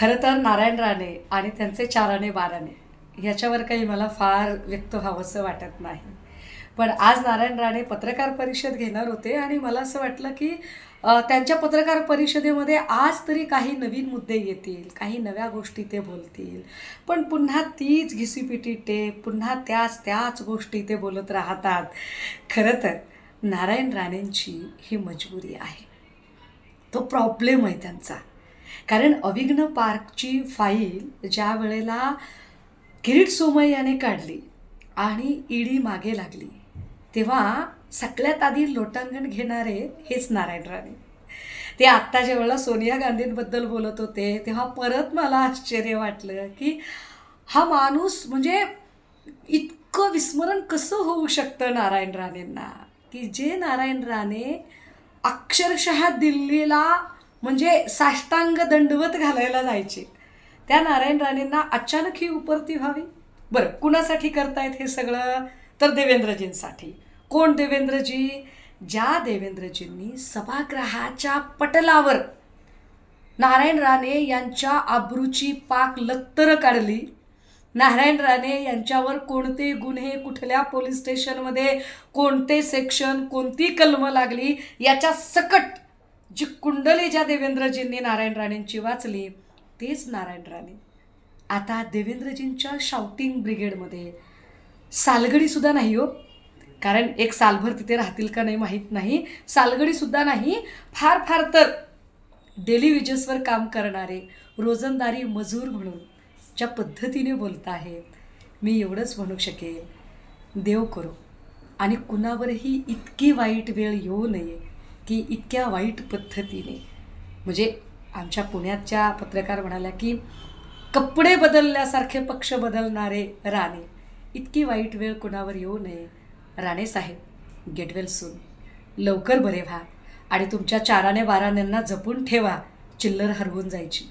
खरं तर नारायण राणे आणि त्यांचे 4 आणे 12 आणे याच्यावर काही मला फार व्यक्त व्हावंसं वाटत नाही. पण आज नारायण राणे पत्रकार परिषद घेणार होते आणि मला असं वाटलं की त्यांच्या पत्रकार परिषदेमध्ये आज तरी काही नवीन मुद्दे येतील, काही नव्या गोष्टी ते बोलतील. पण पुन्हा तीच घिसीपिटी टेप, पुन्हा त्याच गोष्टी ते बोलत राहतात. खरं तर नारायण राणेंची ही मजबुरी आहे, तो प्रॉब्लेम आहे त्यांचा. कारण अविघ्न पार्कची फाईल ज्या वेळेला किरीट सोमय्याने काढली आणि ईडी मागे लागली, तेव्हा सगळ्यात आधी लोटांगण घेणारे हेच नारायण राणे. ते आत्ता ज्या वेळेला सोनिया गांधींबद्दल बोलत होते तेव्हा परत मला आश्चर्य वाटलं की हा माणूस म्हणजे इतकं विस्मरण कसं होऊ शकतं नारायण राणेंना, की जे नारायण राणे अक्षरशः दिल्लीला म्हणजे साष्टांग दंडवत घालायला जायचे, त्या नारायण राणेंना अचानक ही उपरती व्हावी. बरं, कुणासाठी करतायत हे सगळं? तर देवेंद्रजींसाठी. कोण देवेंद्रजी? ज्या देवेंद्रजींनी सभागृहाच्या पटलावर नारायण राणे यांच्या आबरूची पाक लक्तर काढली, नारायण राणे यांच्यावर कोणते गुन्हे, कुठल्या पोलीस स्टेशनमध्ये कोणते सेक्शन, कोणती कलमं लागली याच्या सकट जी कुंडली ज्या देवेंद्रजींनी नारायण राणेंची वाचली, तेच नारायण राणे आता देवेंद्रजींच्या शाउटिंग ब्रिगेडमध्ये सालगडीसुद्धा नाही हो. कारण एक सालभर तिथे राहतील का नाही माहीत नाही, सालगडीसुद्धा नाही. फार फार तर डेली वेजेसवर काम करणारे रोजंदारी मजूर म्हणून ज्या पद्धतीने बोलत आहेत, मी एवढंच म्हणू शकेल, देव करो आणि कुणावरही इतकी वाईट वेळ येऊ नये की इतक्या वाईट पद्धतीने, म्हणजे आमच्या पुण्याच्या पत्रकार म्हणाल्या की कपडे बदलल्यासारखे पक्ष बदलणारे राणे, इतकी वाईट वेळ कुणावर येऊ नये. राणे साहेब, गेट वेल सून, लवकर बरे व्हा आणि तुमच्या 4 आणे 12 आण्यांना जपून ठेवा, चिल्लर हरवून जायची.